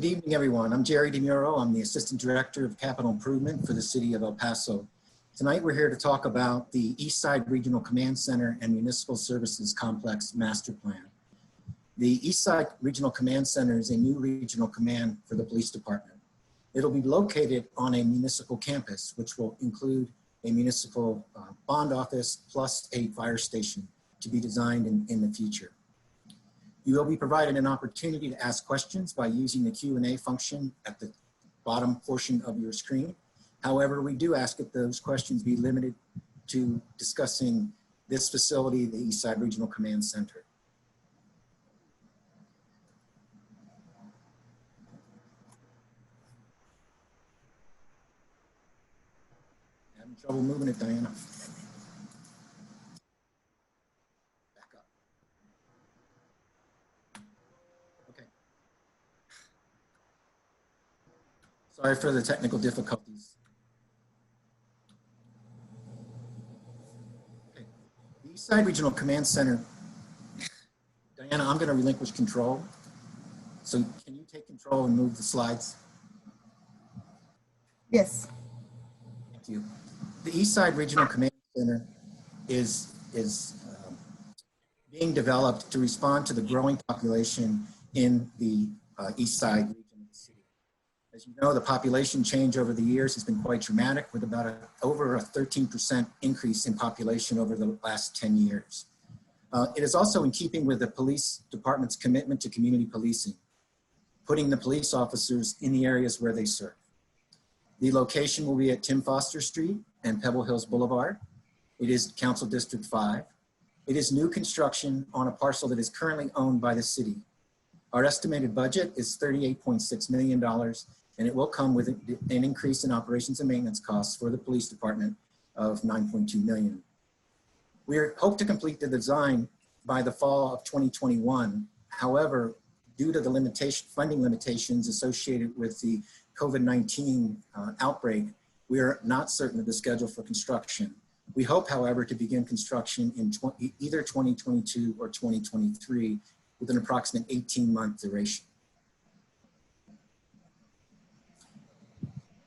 Good evening, everyone. I'm Jerry DeMuro. I'm the Assistant Director of Capital Improvement for the City of El Paso. Tonight, we're here to talk about the Eastside Regional Command Center and Municipal Services Complex Master Plan. The Eastside Regional Command Center is a new regional command for the police department. It'll be located on a municipal campus, which will include a municipal bond office plus a fire station to be designed in the future. You will be provided an opportunity to ask questions by using the Q&A function at the bottom portion of your screen. However, we do ask that those questions be limited to discussing this facility, the Eastside Regional Command Center. Having trouble moving it, Diana. Sorry for the technical difficulties. Okay. The Eastside Regional Command Center, Diana, I'm going to relinquish control. So can you take control and move the slides? Yes. Thank you. The Eastside Regional Command Center is being developed to respond to the growing population in the Eastside region. As you know, the population change over the years has been quite dramatic, with about over a 13% increase in population over the last 10 years. It is also in keeping with the police department's commitment to community policing, putting the police officers in the areas where they serve. The location will be at Tim Foster Street and Pebble Hills Boulevard. It is Council District 5. It is new construction on a parcel that is currently owned by the city. Our estimated budget is $38.6 million. And it will come with an increase in operations and maintenance costs for the police department of $9.2 million. We hope to complete the design by the fall of 2021. However, due to the funding limitations associated with the COVID-19 outbreak, we are not certain of the schedule for construction. We hope, however, to begin construction in either 2022 or 2023 with an approximate 18-month duration.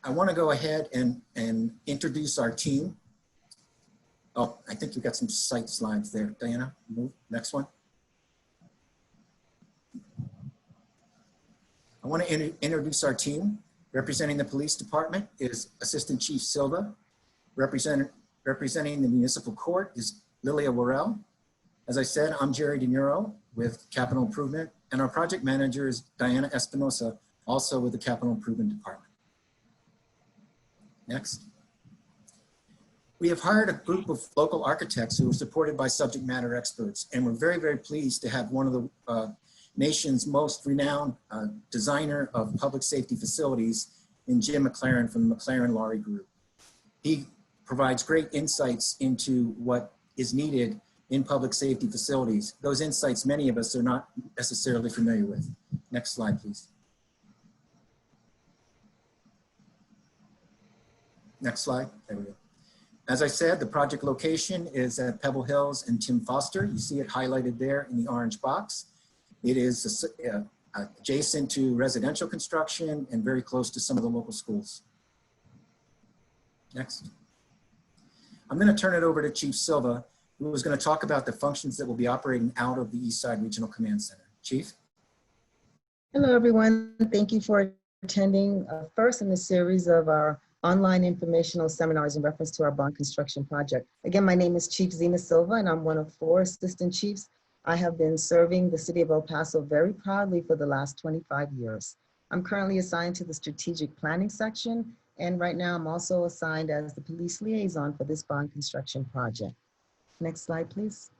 I want to go ahead and introduce our team. Oh, I think you've got some site slides there. Diana, move, next one. I want to introduce our team. Representing the police department is Assistant Chief Silva. Representing the municipal court is Lilia Worrell. As I said, I'm Jerry DeMuro with Capital Improvement, and our project manager is Diana Espinosa, also with the Capital Improvement Department. Next. We have hired a group of local architects who are supported by subject matter experts, and we're very, very pleased to have one of the nation's most renowned designer of public safety facilities in Jim McLaren from the McLaren Laurie Group. He provides great insights into what is needed in public safety facilities. Those insights many of us are not necessarily familiar with. Next slide, please. Next slide, there we go. As I said, the project location is at Pebble Hills and Tim Foster. You see it highlighted there in the orange box. It is adjacent to residential construction and very close to some of the local schools. Next. I'm going to turn it over to Chief Silva, who is going to talk about the functions that will be operating out of the Eastside Regional Command Center. Chief? Hello, everyone. Thank you for attending first in the series of our online informational seminars in reference to our bond construction project. Again, my name is Chief Zena Silva, and I'm one of 4 assistant chiefs. I have been serving the city of El Paso very proudly for the last 25 years. I'm currently assigned to the strategic planning section, and right now I'm also assigned as the police liaison for this bond construction project. Next slide, please.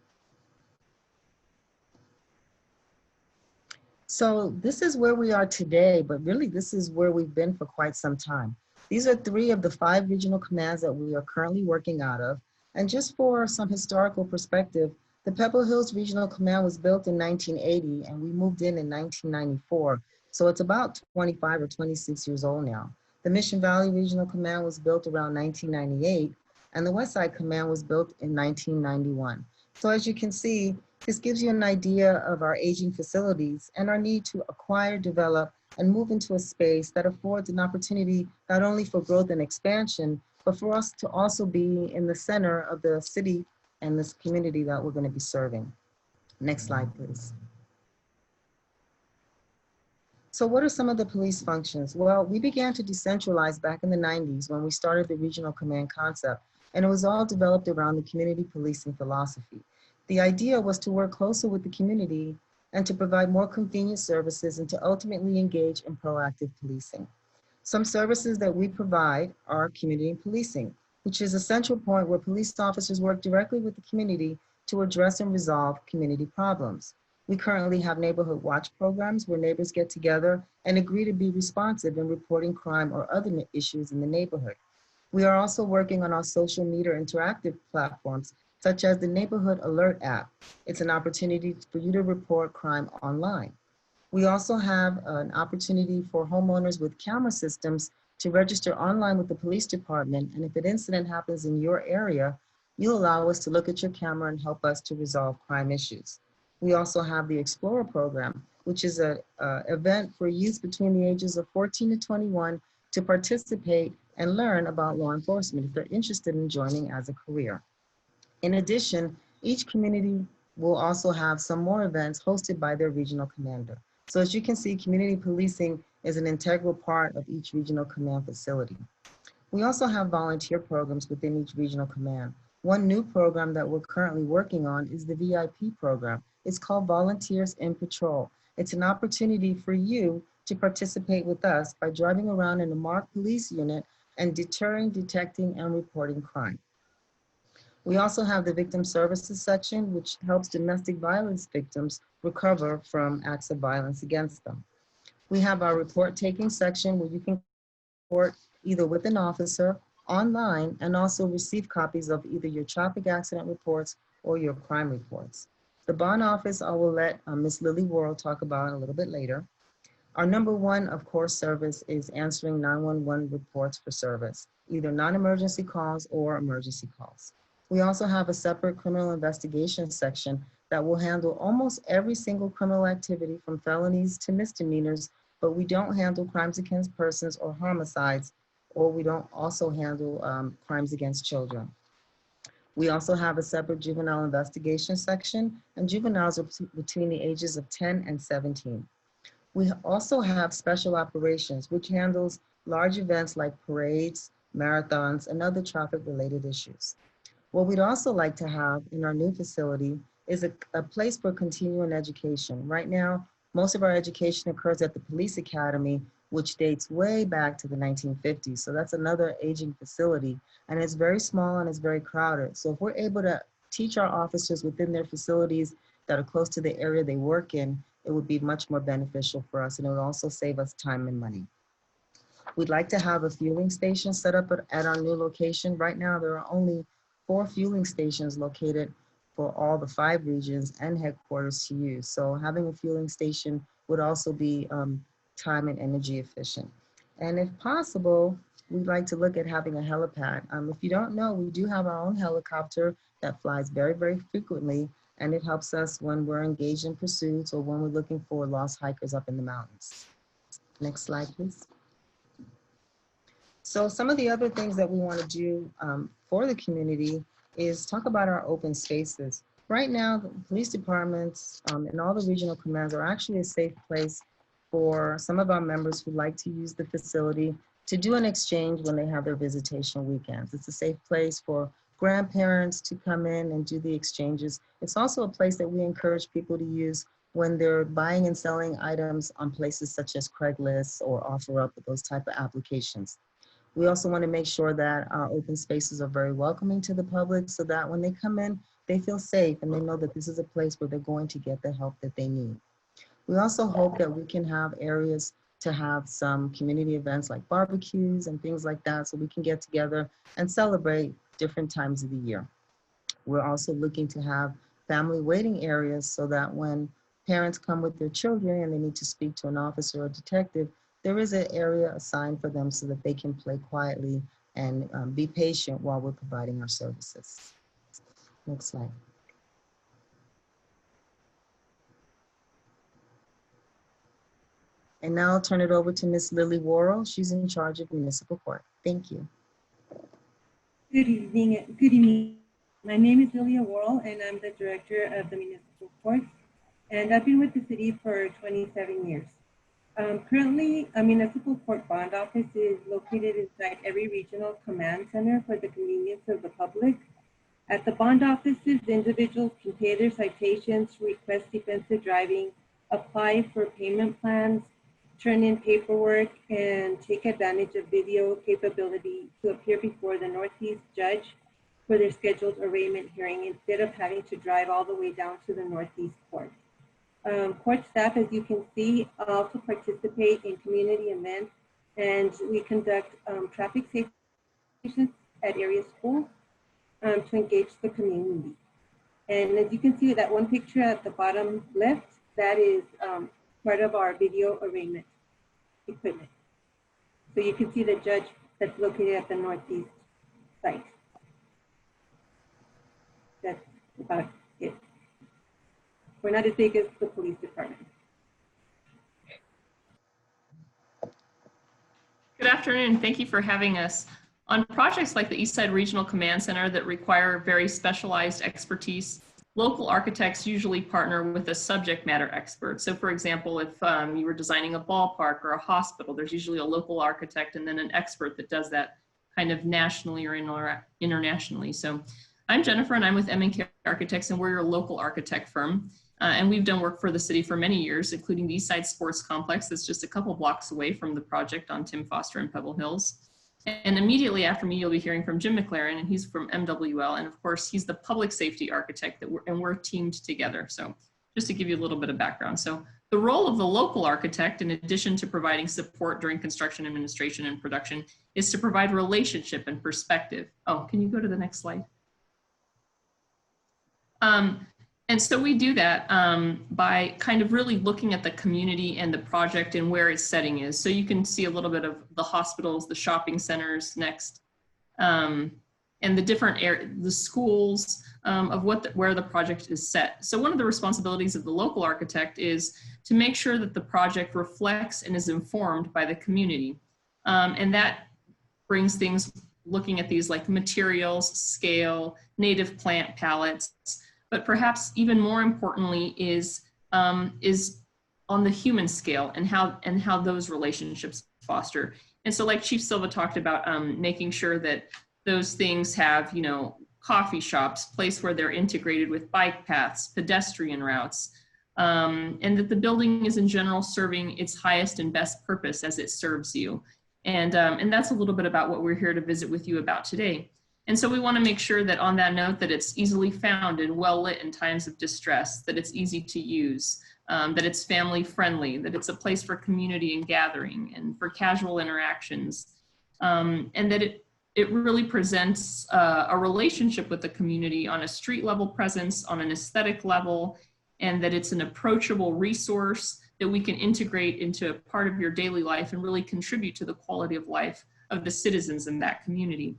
So this is where we are today, but really this is where we've been for quite some time. These are 3 of the 5 regional commands that we are currently working out of. And just for some historical perspective, the Pebble Hills Regional Command was built in 1980 and we moved in 1994. So it's about 25 or 26 years old now. The Mission Valley Regional Command was built around 1998 and the Westside Command was built in 1991. So as you can see, this gives you an idea of our aging facilities and our need to acquire, develop, and move into a space that affords an opportunity not only for growth and expansion, but for us to also be in the center of the city and this community that we're going to be serving. Next slide, please. So what are some of the police functions? Well, we began to decentralize back in the 90s when we started the regional command concept, and it was all developed around the community policing philosophy. The idea was to work closer with the community and to provide more convenient services and to ultimately engage in proactive policing. Some services that we provide are community policing, which is a central point where police officers work directly with the community to address and resolve community problems. We currently have neighborhood watch programs where neighbors get together and agree to be responsive in reporting crime or other issues in the neighborhood. We are also working on our social media interactive platforms, such as the Neighborhood Alert app. It's an opportunity for you to report crime online. We also have an opportunity for homeowners with camera systems to register online with the police department. And if an incident happens in your area, you allow us to look at your camera and help us to resolve crime issues. We also have the Explorer program, which is an event for youth between the ages of 14 to 21 to participate and learn about law enforcement if they're interested in joining as a career. In addition, each community will also have some more events hosted by their regional commander. So as you can see, community policing is an integral part of each regional command facility. We also have volunteer programs within each regional command. One new program that we're currently working on is the VIP program. It's called Volunteers in Patrol. It's an opportunity for you to participate with us by driving around in a marked police unit and deterring, detecting, and reporting crime. We also have the victim services section, which helps domestic violence victims recover from acts of violence against them. We have our report taking section where you can report either with an officer, online, and also receive copies of either your traffic accident reports or your crime reports. The bond office, I will let Ms. Lily Worrell talk about a little bit later. Our number one, of course, service is answering 911 reports for service, either non-emergency calls or emergency calls. We also have a separate criminal investigation section that will handle almost every single criminal activity from felonies to misdemeanors, but we don't handle crimes against persons or homicides, or we don't also handle crimes against children. We also have a separate juvenile investigation section, and juveniles are between the ages of 10 and 17. We also have special operations, which handles large events like parades, marathons, and other traffic-related issues. What we'd also like to have in our new facility is a place for continuing education. Right now, most of our education occurs at the police academy, which dates way back to the 1950s. So that's another aging facility, and it's very small and it's very crowded. So if we're able to teach our officers within their facilities that are close to the area they work in, it would be much more beneficial for us, and it would also save us time and money. We'd like to have a fueling station set up at our new location. Right now, there are only 4 fueling stations located for all the 5 regions and headquarters to use. So having a fueling station would also be time and energy efficient. And if possible, we'd like to look at having a helipad. If you don't know, we do have our own helicopter that flies very, very frequently, and it helps us when we're engaged in pursuits or when we're looking for lost hikers up in the mountains. Next slide, please. So some of the other things that we want to do for the community is talk about our open spaces. Right now, the police departments and all the regional commands are actually a safe place for some of our members who like to use the facility to do an exchange when they have their visitation weekends. It's a safe place for grandparents to come in and do the exchanges. It's also a place that we encourage people to use when they're buying and selling items on places such as Craigslist or OfferUp, those type of applications. We also want to make sure that our open spaces are very welcoming to the public so that when they come in, they feel safe and they know that this is a place where they're going to get the help that they need. We also hope that we can have areas to have some community events like barbecues and things like that, so we can get together and celebrate different times of the year. We're also looking to have family waiting areas so that when parents come with their children and they need to speak to an officer or detective, there is an area assigned for them so that they can play quietly and be patient while we're providing our services. Next slide. And now I'll turn it over to Ms. Lily Worrell. She's in charge of municipal court. Thank you. Good evening. Good evening. My name is Lilia Worrell, and I'm the director of the municipal court. And I've been with the city for 27 years. Currently, a municipal court bond office is located inside every regional command center for the convenience of the public. At the bond offices, individuals can pay their citations, request defensive driving, apply for payment plans, turn in paperwork, and take advantage of video capability to appear before the Northeast judge for their scheduled arraignment hearing instead of having to drive all the way down to the Northeast court. Court staff, as you can see, also participate in community events, and we conduct traffic safety sessions at area schools to engage the community. And as you can see, that one picture at the bottom left, that is part of our video arraignment equipment. So you can see the judge that's located at the Northeast site. That's about it. We're not as big as the police department. Good afternoon. Thank you for having us. On projects like the Eastside Regional Command Center that require very specialized expertise, local architects usually partner with a subject matter expert. So for example, if you were designing a ballpark or a hospital, there's usually a local architect and then an expert that does that kind of nationally or internationally. So I'm Jennifer and I'm with M&K Architects, and we're your local architect firm. And we've done work for the city for many years, including the Eastside Sports Complex that's just a couple blocks away from the project on Tim Foster and Pebble Hills. And immediately after me, you'll be hearing from Jim McLaren, and he's from MWL. And of course, he's the public safety architect and we're teamed together. So just to give you a little bit of background. So the role of the local architect, in addition to providing support during construction, administration, and production, is to provide relationship and perspective. Oh, can you go to the next slide? And so we do that by kind of really looking at the community and the project and where its setting is. So you can see a little bit of the hospitals, the shopping centers next, and the different the schools of where the project is set. So one of the responsibilities of the local architect is to make sure that the project reflects and is informed by the community. And that brings things looking at these like materials, scale, native plant palettes, but perhaps even more importantly is on the human scale and how those relationships foster. And so like Chief Silva talked about, making sure that those things have, you know, coffee shops, place where they're integrated with bike paths, pedestrian routes, and that the building is in general serving its highest and best purpose as it serves you. And that's a little bit about what we're here to visit with you about today. And so we want to make sure that on that note that it's easily found and well lit in times of distress, that it's easy to use, that it's family friendly, that it's a place for community and gathering and for casual interactions, and that it really presents a relationship with the community on a street level presence, on an aesthetic level, and that it's an approachable resource that we can integrate into a part of your daily life and really contribute to the quality of life of the citizens in that community.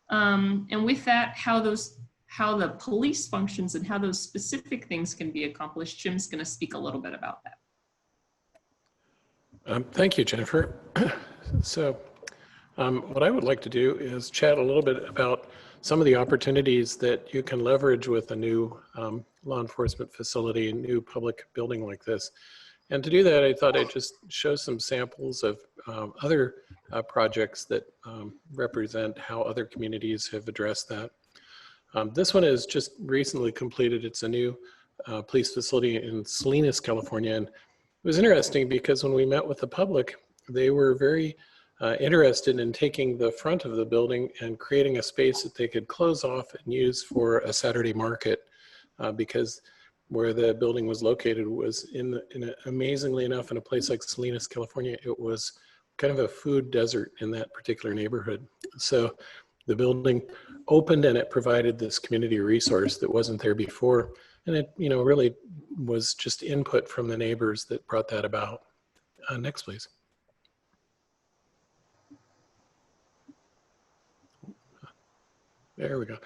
And with that, how the police functions and how those specific things can be accomplished, Jim's going to speak a little bit about that. Thank you, Jennifer. So what I would like to do is chat a little bit about some of the opportunities that you can leverage with a new law enforcement facility, a new public building like this. And to do that, I thought I'd just show some samples of other projects that represent how other communities have addressed that. This one is just recently completed. It's a new police facility in Salinas, California. And it was interesting because when we met with the public, they were very interested in taking the front of the building and creating a space that they could close off and use for a Saturday market because where the building was located was amazingly enough, in a place like Salinas, California, it was kind of a food desert in that particular neighborhood. So the building opened and it provided this community resource that wasn't there before. And it, you know, really was just input from the neighbors that brought that about. Next, please. There we go.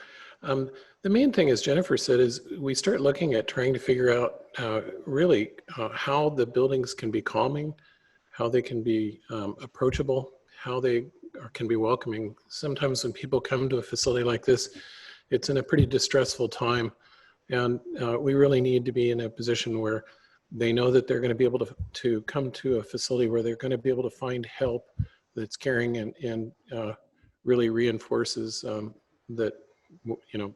The main thing, as Jennifer said, is we start looking at trying to figure out really how the buildings can be calming, how they can be approachable, how they can be welcoming. Sometimes when people come to a facility like this, it's in a pretty distressful time, and we really need to be in a position where they know that they're going to be able to come to a facility where they're going to be able to find help that's caring and really reinforces that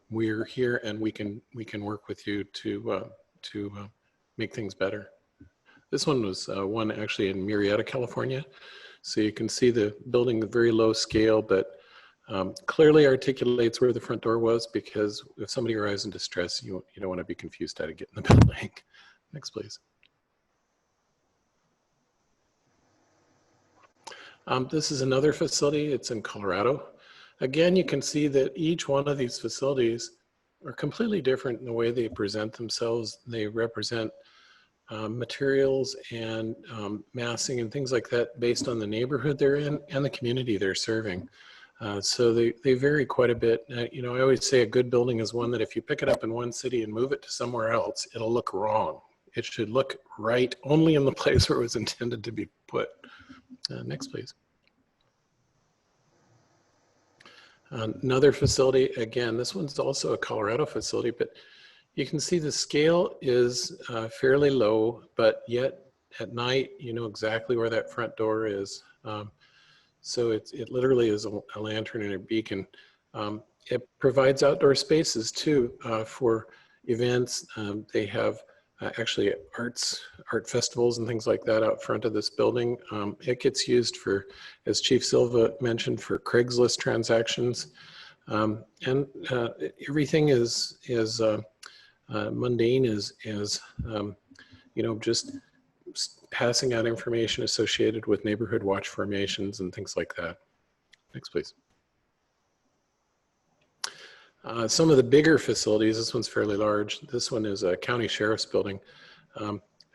we're here and we can work with you to make things better. This one was one actually in Murrieta, California. So you can see the building at very low scale, but clearly articulates where the front door was, because if somebody arrives in distress, you don't want to be confused how to get in the building. Next, please. This is another facility. It's in Colorado. Again, you can see that each one of these facilities are completely different in the way they present themselves. They represent materials and massing and things like that based on the neighborhood they're in and the community they're serving. So they vary quite a bit. I always say a good building is one that if you pick it up in one city and move it to somewhere else, it'll look wrong. It should look right only in the place where it was intended to be put. Next, please. Another facility, again, this one's also a Colorado facility, but you can see the scale is fairly low, but yet at night, you know exactly where that front door is. So it literally is a lantern and a beacon. It provides outdoor spaces too for events. They have actually art festivals and things like that out front of this building. It gets used for, as Chief Silva mentioned, for Craigslist transactions. And everything is mundane as just passing out information associated with neighborhood watch formations and things like that. Next, please. Some of the bigger facilities, this one's fairly large. This one is a county sheriff's building.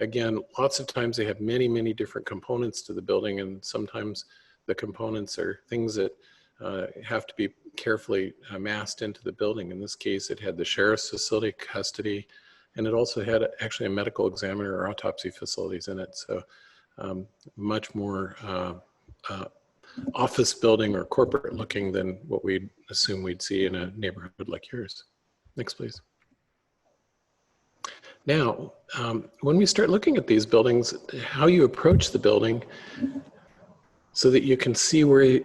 Again, lots of times they have many, many different components to the building, and sometimes the components are things that have to be carefully massed into the building. In this case, it had the sheriff's facility, custody, and it also had actually a medical examiner or autopsy facilities in it. So much more office building or corporate looking than what we'd assume we'd see in a neighborhood like yours. Next, please. Now, when we start looking at these buildings, how you approach the building so that you can see where,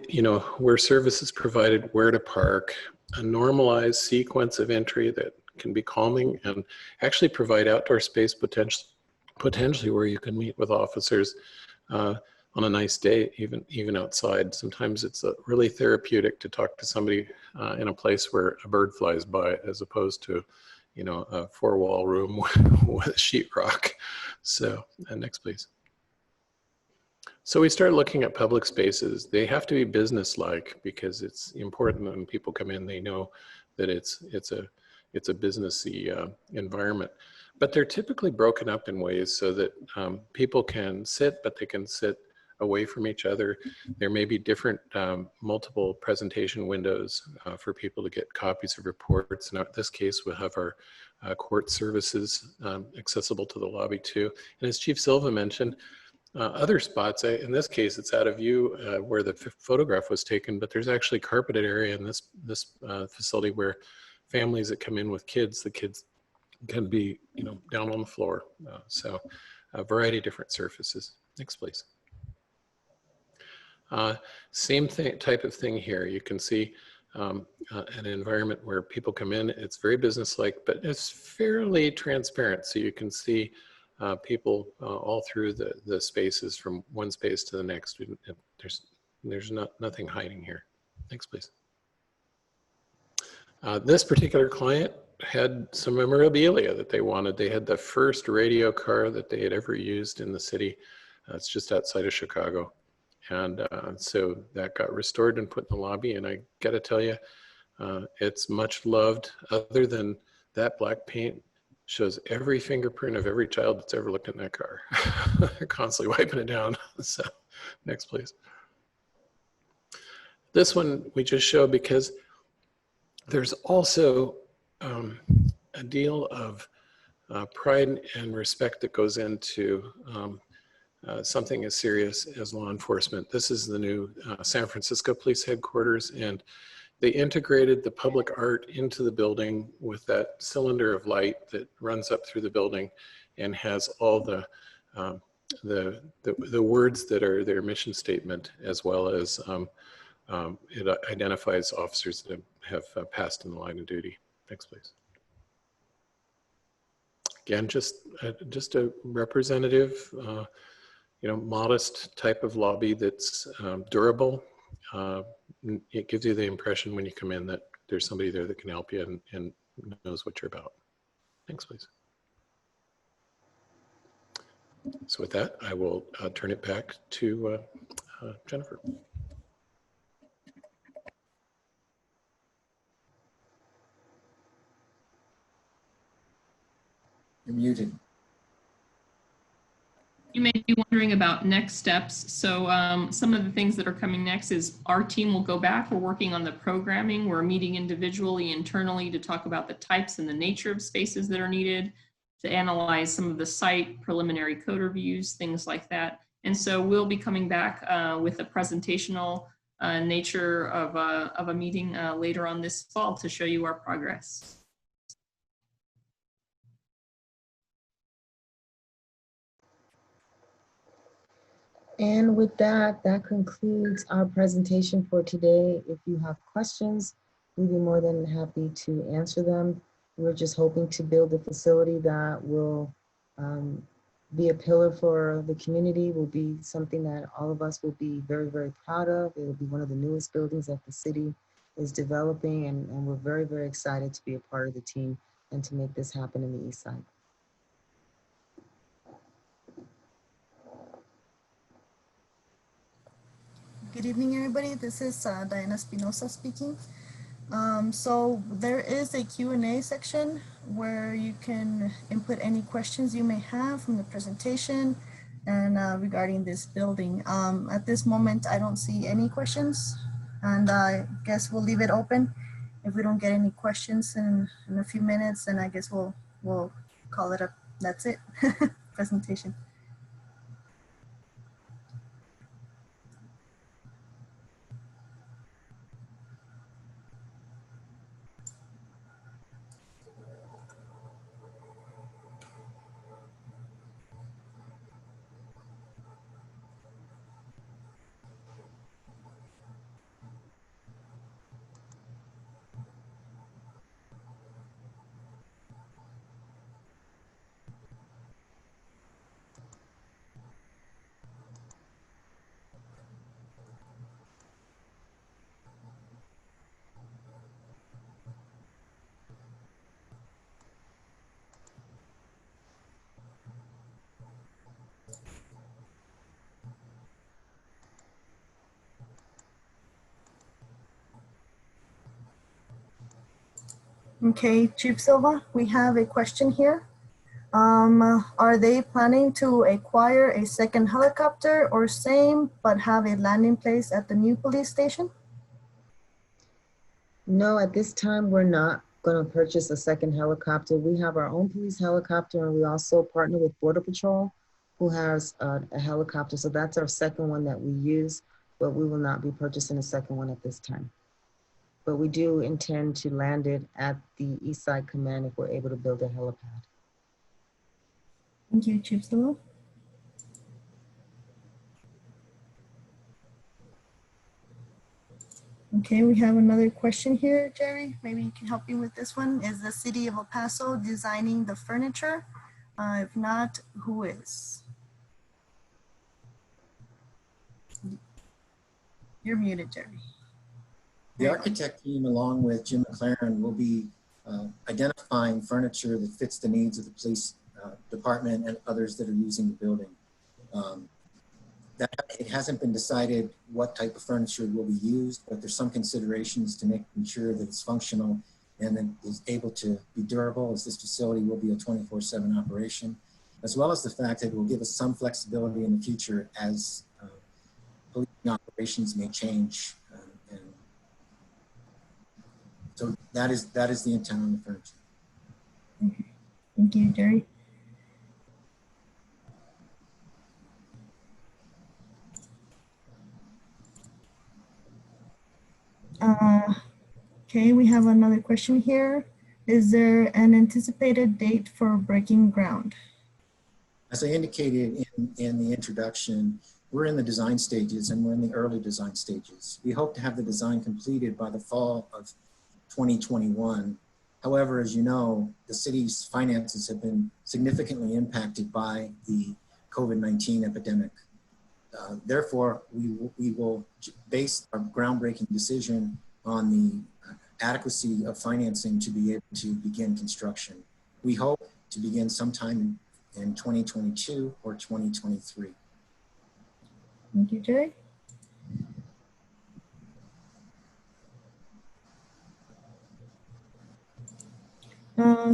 where service is provided, where to park, a normalized sequence of entry that can be calming and actually provide outdoor space potentially where you can meet with officers on a nice day, even outside. Sometimes it's really therapeutic to talk to somebody in a place where a bird flies by, as opposed to, a four-wall room with sheetrock. So, next, please. So we start looking at public spaces. They have to be business-like, because it's important when people come in, they know that it's a businessy environment. But they're typically broken up in ways so that people can sit, but they can sit away from each other. There may be different multiple presentation windows for people to get copies of reports. And in this case, we'll have our court services accessible to the lobby too. And as Chief Silva mentioned, other spots, in this case, it's out of view where the photograph was taken, but there's actually carpeted area in this facility where families that come in with kids, the kids can be, down on the floor. So a variety of different surfaces. Next, please. Same type of thing here. You can see an environment where people come in. It's very business-like, but it's fairly transparent. So you can see people all through the spaces from one space to the next. There's nothing hiding here. Next, please. This particular client had some memorabilia that they wanted. They had the first radio car that they had ever used in the city. It's just outside of Chicago. And so that got restored and put in the lobby. And I got to tell you, it's much loved. Other than that black paint shows every fingerprint of every child that's ever looked in that car. They're constantly wiping it down. So next, please. This one we just show because there's also a deal of pride and respect that goes into something as serious as law enforcement. This is the new San Francisco Police Headquarters, and they integrated the public art into the building with that cylinder of light that runs up through the building and has all the words that are their mission statement, as well as it identifies officers that have passed in the line of duty. Next, please. Again, just a representative, modest type of lobby that's durable. It gives you the impression when you come in that there's somebody there that can help you and knows what you're about. Thanks, please. So with that, I will turn it back to Jennifer. You're muted. You may be wondering about next steps. So some of the things that are coming next is our team will go back. We're working on the programming. We're meeting individually, internally to talk about the types and the nature of spaces that are needed, to analyze some of the site preliminary code reviews, things like that. And so we'll be coming back with a presentational nature of a meeting later on this fall to show you our progress. And with that, that concludes our presentation for today. If you have questions, we'd be more than happy to answer them. We're just hoping to build a facility that will be a pillar for the community, will be something that all of us will be very, very proud of. It will be one of the newest buildings that the city is developing, and we're very, very excited to be a part of the team and to make this happen in the East Side. Good evening, everybody. This is Diana Espinosa speaking. So there is a Q&A section where you can input any questions you may have from the presentation and regarding this building. At this moment, I don't see any questions, and I guess we'll leave it open. If we don't get any questions in a few minutes, then I guess we'll call it up. That's it. Presentation. Okay, Chief Silva, we have a question here. Are they planning to acquire a second helicopter or same, but have a landing place at the new police station? No, at this time, we're not going to purchase a second helicopter. We have our own police helicopter, and we also partner with Border Patrol, who has a helicopter. So that's our second one that we use, but we will not be purchasing a second one at this time. But we do intend to land it at the Eastside Command if we're able to build a helipad. Thank you, Chief Silva. Okay, we have another question here, Jerry. Maybe you can help me with this one. Is the city of El Paso designing the furniture? If not, who is? You're muted, Jerry. The architect team, along with Jim McLaren, will be identifying furniture that fits the needs of the police department and others that are using the building. It hasn't been decided what type of furniture will be used, but there's some considerations to making sure that it's functional and that is able to be durable, as this facility will be a 24/7 operation, as well as the fact that it will give us some flexibility in the future as policing operations may change. And so that is the intent on the furniture. Okay. Thank you, Jerry. Okay, we have another question here. Is there an anticipated date for breaking ground? As I indicated in the introduction, we're in the design stages and we're in the early design stages. We hope to have the design completed by the fall of 2021. However, as you know, the city's finances have been significantly impacted by the COVID-19 epidemic. Therefore, we will base our groundbreaking decision on the adequacy of financing to be able to begin construction. We hope to begin sometime in 2022 or 2023. Thank you, Jerry.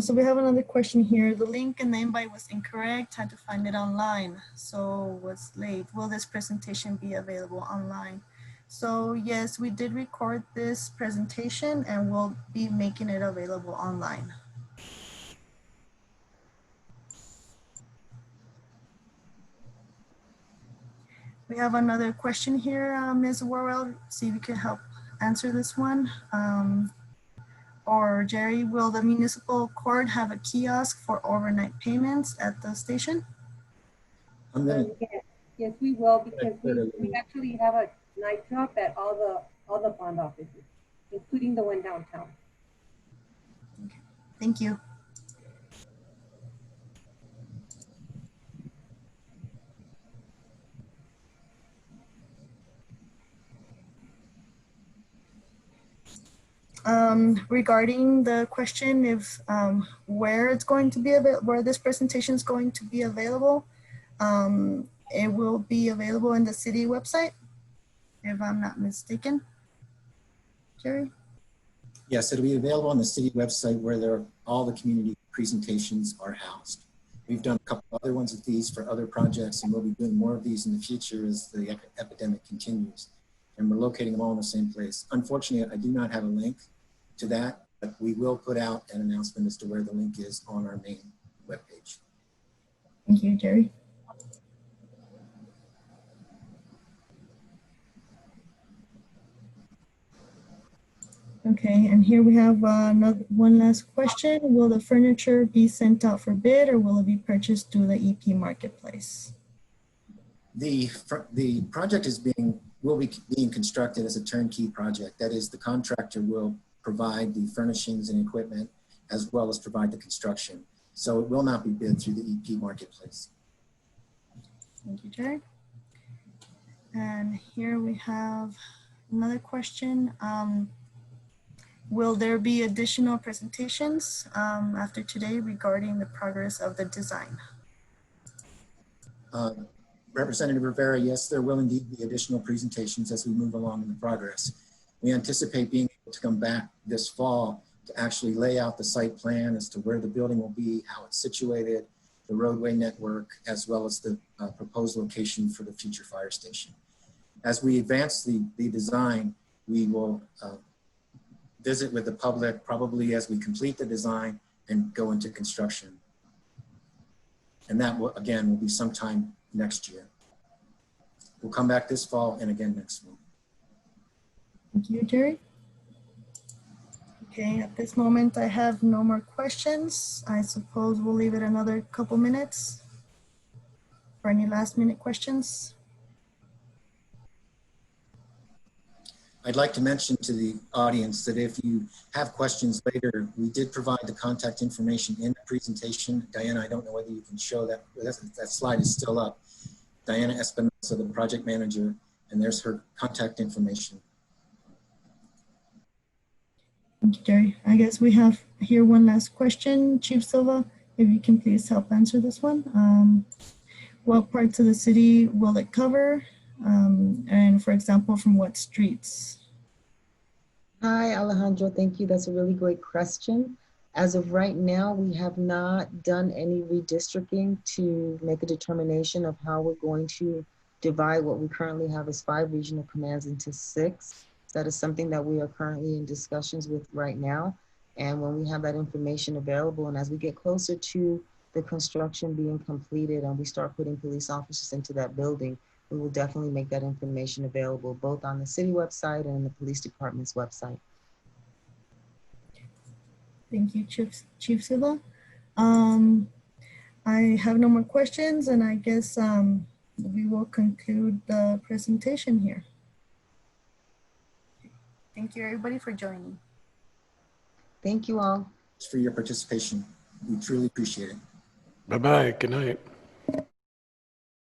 So we have another question here. The link and the invite was incorrect. Had to find it online. So was late. Will this presentation be available online? So yes, we did record this presentation and we'll be making it available online. We have another question here, Ms. Worrell. See if you can help answer this one. Or Jerry, will the municipal court have a kiosk for overnight payments at the station? I'm gonna, Yes, we will, because we actually have a night shop at all the bond offices, including the one downtown. Thank you. Regarding the question if where it's going to be available, where this presentation is going to be available, it will be available in the city website, if I'm not mistaken. Jerry? yes, it'll be available on the city website where all the community presentations are housed. We've done a couple other ones of these for other projects, and we'll be doing more of these in the future as the epidemic continues. And we're locating them all in the same place. Unfortunately, I do not have a link to that, but we will put out an announcement as to where the link is on our main webpage. Thank you, Jerry. Okay, and here we have one last question. Will the furniture be sent out for bid or will it be purchased through the EP marketplace? The project will be being constructed as a turnkey project. That is, the contractor will provide the furnishings and equipment as well as provide the construction. So it will not be bid through the EP marketplace. Thank you, Jerry. And here we have another question. Will there be additional presentations after today regarding the progress of the design? Representative Rivera, yes, there will indeed be additional presentations as we move along in the progress. We anticipate being able to come back this fall to actually lay out the site plan as to where the building will be, how it's situated, the roadway network, as well as the proposed location for the future fire station. As we advance the design, we will visit with the public probably as we complete the design and go into construction. And that will, again, will be sometime next year. We'll come back this fall and again next fall. Thank you, Jerry. Okay, at this moment, I have no more questions. I suppose we'll leave it another couple minutes for any last minute questions. I'd like to mention to the audience that if you have questions later, we did provide the contact information in the presentation. Diana, I don't know whether you can show that. That slide is still up. Diana Espinosa, the project manager, and there's her contact information. Thank you, Jerry. I guess we have here one last question. Chief Silva, if you can please help answer this one. What parts of the city will it cover? And for example, from what streets? Hi, Alejandro. Thank you. That's a really great question. As of right now, we have not done any redistricting to make a determination of how we're going to divide what we currently have as 5 regional commands into 6. That is something that we are currently in discussions with right now. And when we have that information available, and as we get closer to the construction being completed and we start putting police officers into that building, we will definitely make that information available both on the city website and the police department's website. Thank you, Chief Silva. I have no more questions, and I guess we will conclude the presentation here. Thank you, everybody, for joining. Thank you all. For your participation. We truly appreciate it. Bye-bye. Good night.